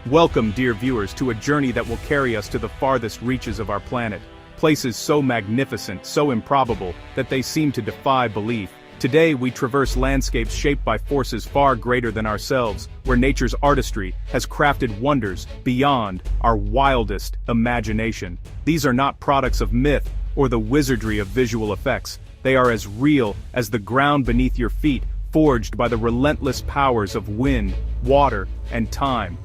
Welcome, dear viewers, to a journey that will carry us to the farthest reaches of our planet. Places so magnificent, so improbable, that they seem to defy belief. Today we traverse landscapes shaped by forces far greater than ourselves, where nature's artistry has crafted wonders beyond our wildest imagination. These are not products of myth or the wizardry of visual effects. They are as real as the ground beneath your feet, forged by the relentless powers of wind, water, and time.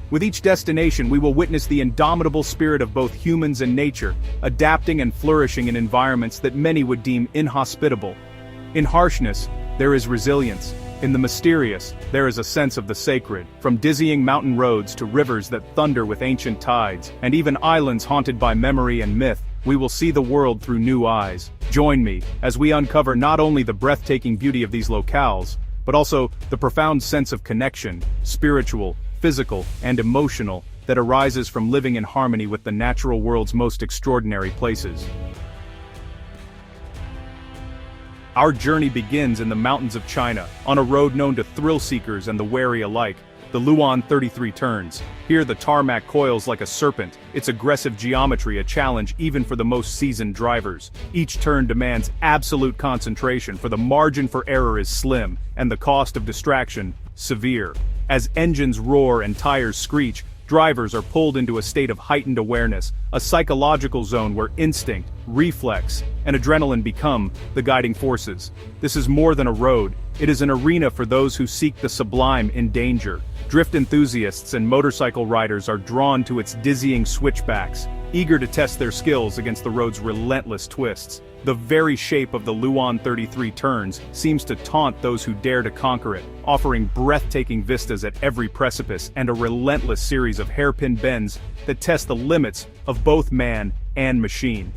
With each destination we will witness the indomitable spirit of both humans and nature, adapting and flourishing in environments that many would deem inhospitable. In harshness, there is resilience. In the mysterious, there is a sense of the sacred. From dizzying mountain roads to rivers that thunder with ancient tides, and even islands haunted by memory and myth, we will see the world through new eyes. Join me as we uncover not only the breathtaking beauty of these locales, but also the profound sense of connection, spiritual, physical, and emotional, that arises from living in harmony with the natural world's most extraordinary places. Our journey begins in the mountains of China, on a road known to thrill-seekers and the wary alike, the Luan 33 turns. Here the tarmac coils like a serpent, its aggressive geometry a challenge even for the most seasoned drivers. Each turn demands absolute concentration, for the margin for error is slim, and the cost of distraction, severe. As engines roar and tires screech, drivers are pulled into a state of heightened awareness, a psychological zone where instinct, reflex, and adrenaline become the guiding forces. This is more than a road, it is an arena for those who seek the sublime in danger. Drift enthusiasts and motorcycle riders are drawn to its dizzying switchbacks, eager to test their skills against the road's relentless twists. The very shape of the Luan 33 turns seems to taunt those who dare to conquer it, offering breathtaking vistas at every precipice and a relentless series of hairpin bends that test the limits of both man and machine.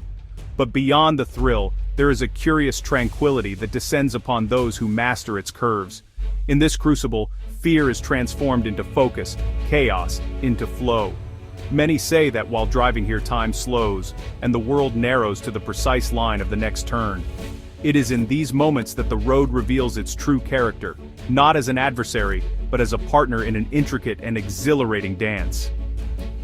But beyond the thrill, there is a curious tranquility that descends upon those who master its curves. In this crucible, fear is transformed into focus, chaos into flow. Many say that while driving here time slows, and the world narrows to the precise line of the next turn. It is in these moments that the road reveals its true character, not as an adversary, but as a partner in an intricate and exhilarating dance.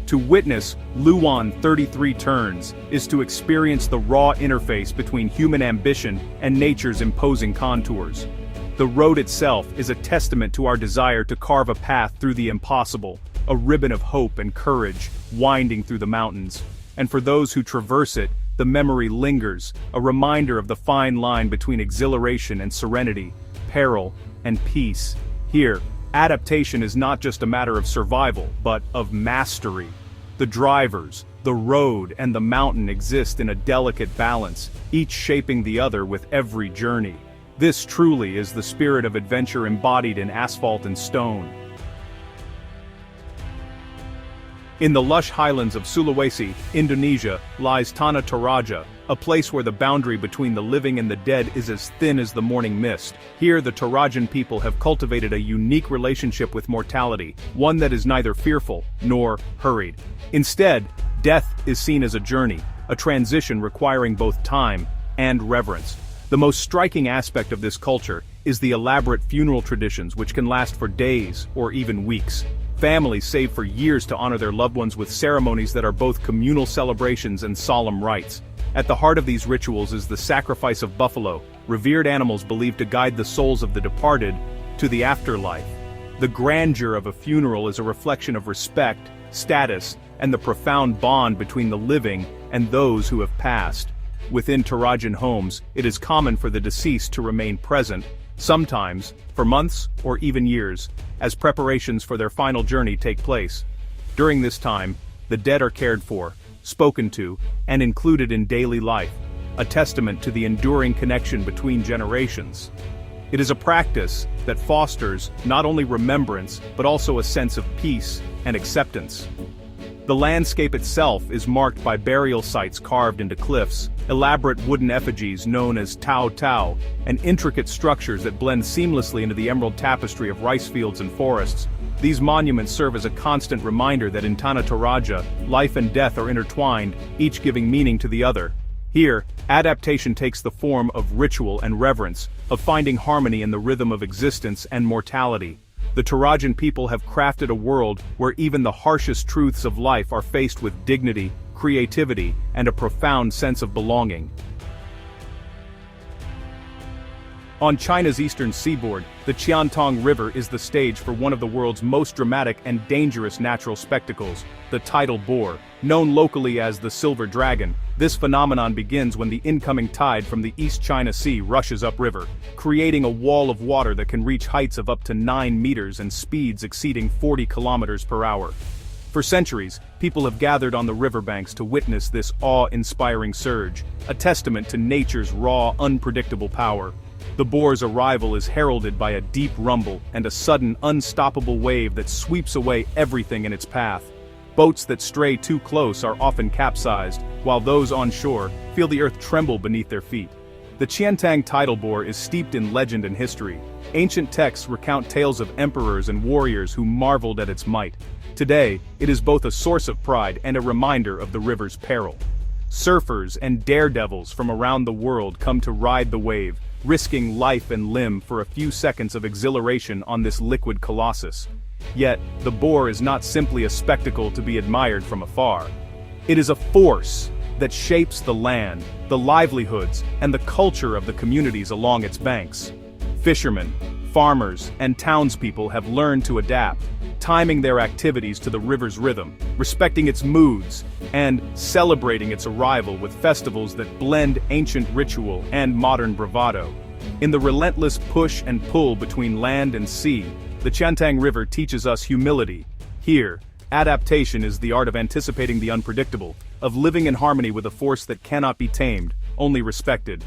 To witness Luan 33 turns is to experience the raw interface between human ambition and nature's imposing contours. The road itself is a testament to our desire to carve a path through the impossible, a ribbon of hope and courage, winding through the mountains. And for those who traverse it, the memory lingers, a reminder of the fine line between exhilaration and serenity, peril and peace. Here, adaptation is not just a matter of survival, but of mastery. The drivers, the road, and the mountain exist in a delicate balance, each shaping the other with every journey. This truly is the spirit of adventure embodied in asphalt and stone. In the lush highlands of Sulawesi, Indonesia, lies Tanah Toraja, a place where the boundary between the living and the dead is as thin as the morning mist. Here the Torajan people have cultivated a unique relationship with mortality, one that is neither fearful nor hurried. Instead, death is seen as a journey, a transition requiring both time and reverence. The most striking aspect of this culture is the elaborate funeral traditions which can last for days or even weeks. Families save for years to honor their loved ones with ceremonies that are both communal celebrations and solemn rites. At the heart of these rituals is the sacrifice of buffalo, revered animals believed to guide the souls of the departed to the afterlife. The grandeur of a funeral is a reflection of respect, status, and the profound bond between the living and those who have passed. Within Torajan homes, it is common for the deceased to remain present, sometimes for months or even years, as preparations for their final journey take place. During this time, the dead are cared for, spoken to, and included in daily life, a testament to the enduring connection between generations. It is a practice that fosters not only remembrance but also a sense of peace and acceptance. The landscape itself is marked by burial sites carved into cliffs, elaborate wooden effigies known as Tao Tao, and intricate structures that blend seamlessly into the emerald tapestry of rice fields and forests. These monuments serve as a constant reminder that in Tanah Toraja, life and death are intertwined, each giving meaning to the other. Here, adaptation takes the form of ritual and reverence, of finding harmony in the rhythm of existence and mortality. the Tarajan people have crafted a world where even the harshest truths of life are faced with dignity, creativity, and a profound sense of belonging. On China's eastern seaboard, the Qiantong River is the stage for one of the world's most dramatic and dangerous natural spectacles, the tidal bore. Known locally as the Silver Dragon, this phenomenon begins when the incoming tide from the East China Sea rushes upriver, creating a wall of water that can reach heights of up to 9 meters and speeds exceeding 40 kilometers per hour. For centuries, people have gathered on the riverbanks to witness this awe-inspiring surge, a testament to nature's raw, unpredictable power. The bore's arrival is heralded by a deep rumble and a sudden, unstoppable wave that sweeps away everything in its path. Boats that stray too close are often capsized, while those on shore feel the earth tremble beneath their feet. The Qiantang tidal bore is steeped in legend and history. Ancient texts recount tales of emperors and warriors who marveled at its might. Today, it is both a source of pride and a reminder of the river's peril. Surfers and daredevils from around the world come to ride the wave, risking life and limb for a few seconds of exhilaration on this liquid colossus. Yet, the bore is not simply a spectacle to be admired from afar. It is a force that shapes the land, the livelihoods, and the culture of the communities along its banks. Fishermen, farmers, and townspeople have learned to adapt, timing their activities to the river's rhythm, respecting its moods, and celebrating its arrival with festivals that blend ancient ritual and modern bravado. In the relentless push and pull between land and sea, the Qiantang River teaches us humility. Here, adaptation is the art of anticipating the unpredictable, of living in harmony with a force that cannot be tamed, only respected.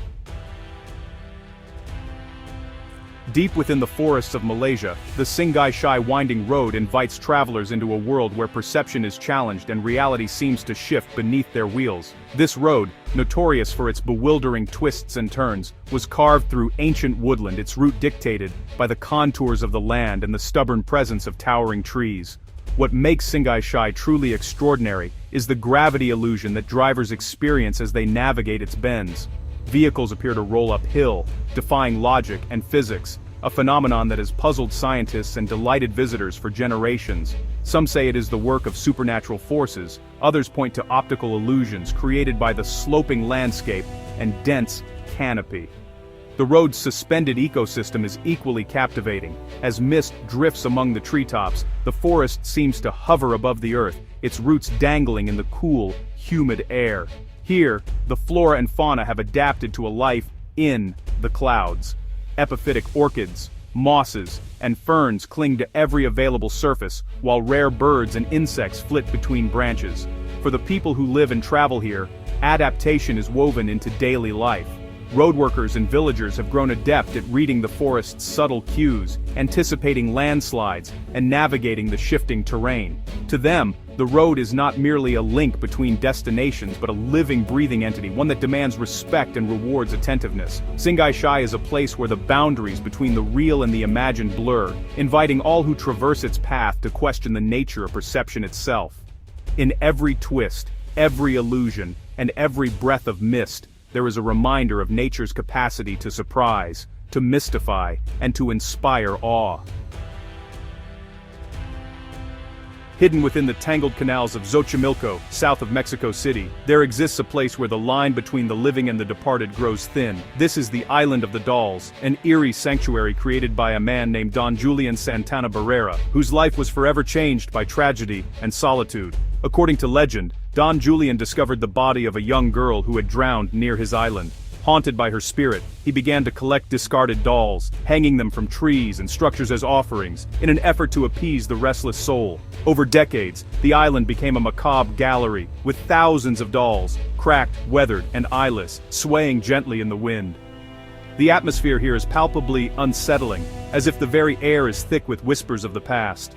Deep within the forests of Malaysia, the Zhangjiajie winding road invites travelers into a world where perception is challenged and reality seems to shift beneath their wheels. This road, notorious for its bewildering twists and turns, was carved through ancient woodland, its route dictated by the contours of the land and the stubborn presence of towering trees. What makes Zhangjiajie truly extraordinary is the gravity illusion that drivers experience as they navigate its bends. Vehicles appear to roll uphill, defying logic and physics, a phenomenon that has puzzled scientists and delighted visitors for generations. Some say it is the work of supernatural forces, others point to optical illusions created by the sloping landscape and dense canopy. The road's suspended ecosystem is equally captivating. As mist drifts among the treetops, the forest seems to hover above the earth, its roots dangling in the cool, humid air. Here, the flora and fauna have adapted to a life in the clouds. Epiphytic orchids, mosses, and ferns cling to every available surface, while rare birds and insects flit between branches. For the people who live and travel here, adaptation is woven into daily life. Roadworkers and villagers have grown adept at reading the forest's subtle cues, anticipating landslides, and navigating the shifting terrain. To them, the road is not merely a link between destinations but a living, breathing entity, one that demands respect and rewards attentiveness. Zhangjiajie is a place where the boundaries between the real and the imagined blur, inviting all who traverse its path to question the nature of perception itself. In every twist, every illusion, and every breath of mist, there is a reminder of nature's capacity to surprise, to mystify, and to inspire awe. Hidden within the tangled canals of Xochimilco, south of Mexico City, there exists a place where the line between the living and the departed grows thin. This is the Island of the Dolls, an eerie sanctuary created by a man named Don Julian Santana Barrera, whose life was forever changed by tragedy and solitude. According to legend, Don Julian discovered the body of a young girl who had drowned near his island. Haunted by her spirit, he began to collect discarded dolls, hanging them from trees and structures as offerings, in an effort to appease the restless soul. Over decades, the island became a macabre gallery, with thousands of dolls, cracked, weathered, and eyeless, swaying gently in the wind. The atmosphere here is palpably unsettling, as if the very air is thick with whispers of the past.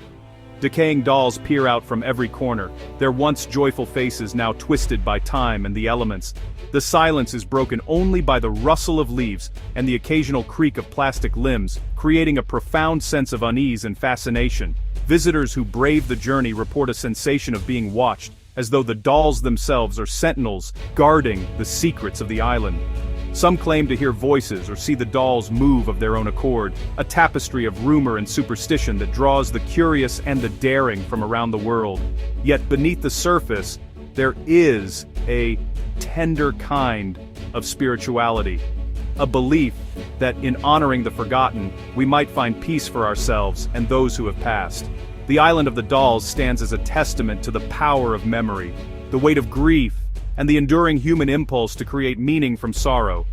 Decaying dolls peer out from every corner, their once joyful faces now twisted by time and the elements. The silence is broken only by the rustle of leaves and the occasional creak of plastic limbs, creating a profound sense of unease and fascination. Visitors who brave the journey report a sensation of being watched, as though the dolls themselves are sentinels guarding the secrets of the island. Some claim to hear voices or see the dolls move of their own accord, a tapestry of rumor and superstition that draws the curious and the daring from around the world. Yet beneath the surface, there is a tender kind of spirituality, a belief that in honoring the forgotten, we might find peace for ourselves and those who have passed. The Island of the Dolls stands as a testament to the power of memory, the weight of grief, and the enduring human impulse to create meaning from sorrow.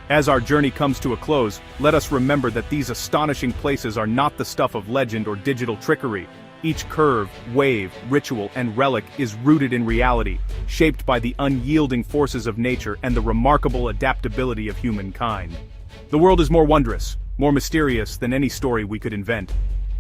As our journey comes to a close, let us remember that these astonishing places are not the stuff of legend or digital trickery. Each curve, wave, ritual, and relic is rooted in reality, shaped by the unyielding forces of nature and the remarkable adaptability of humankind. The world is more wondrous, more mysterious than any story we could invent.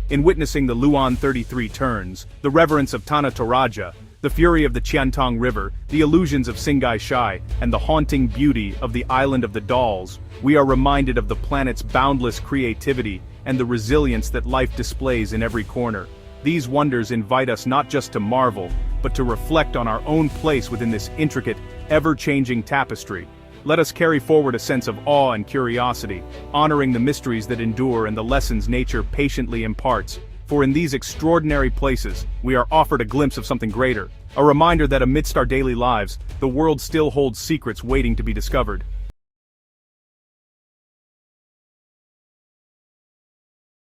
In witnessing the Luan 33 turns, the reverence of Tanah Toraja, the fury of the Qiantang River, the illusions of Zhangjiajie, and the haunting beauty of the Island of the Dolls, we are reminded of the planet's boundless creativity and the resilience that life displays in every corner. These wonders invite us not just to marvel, but to reflect on our own place within this intricate, ever-changing tapestry. Let us carry forward a sense of awe and curiosity, honoring the mysteries that endure and the lessons nature patiently imparts. For in these extraordinary places, we are offered a glimpse of something greater, a reminder that amidst our daily lives, the world still holds secrets waiting to be discovered.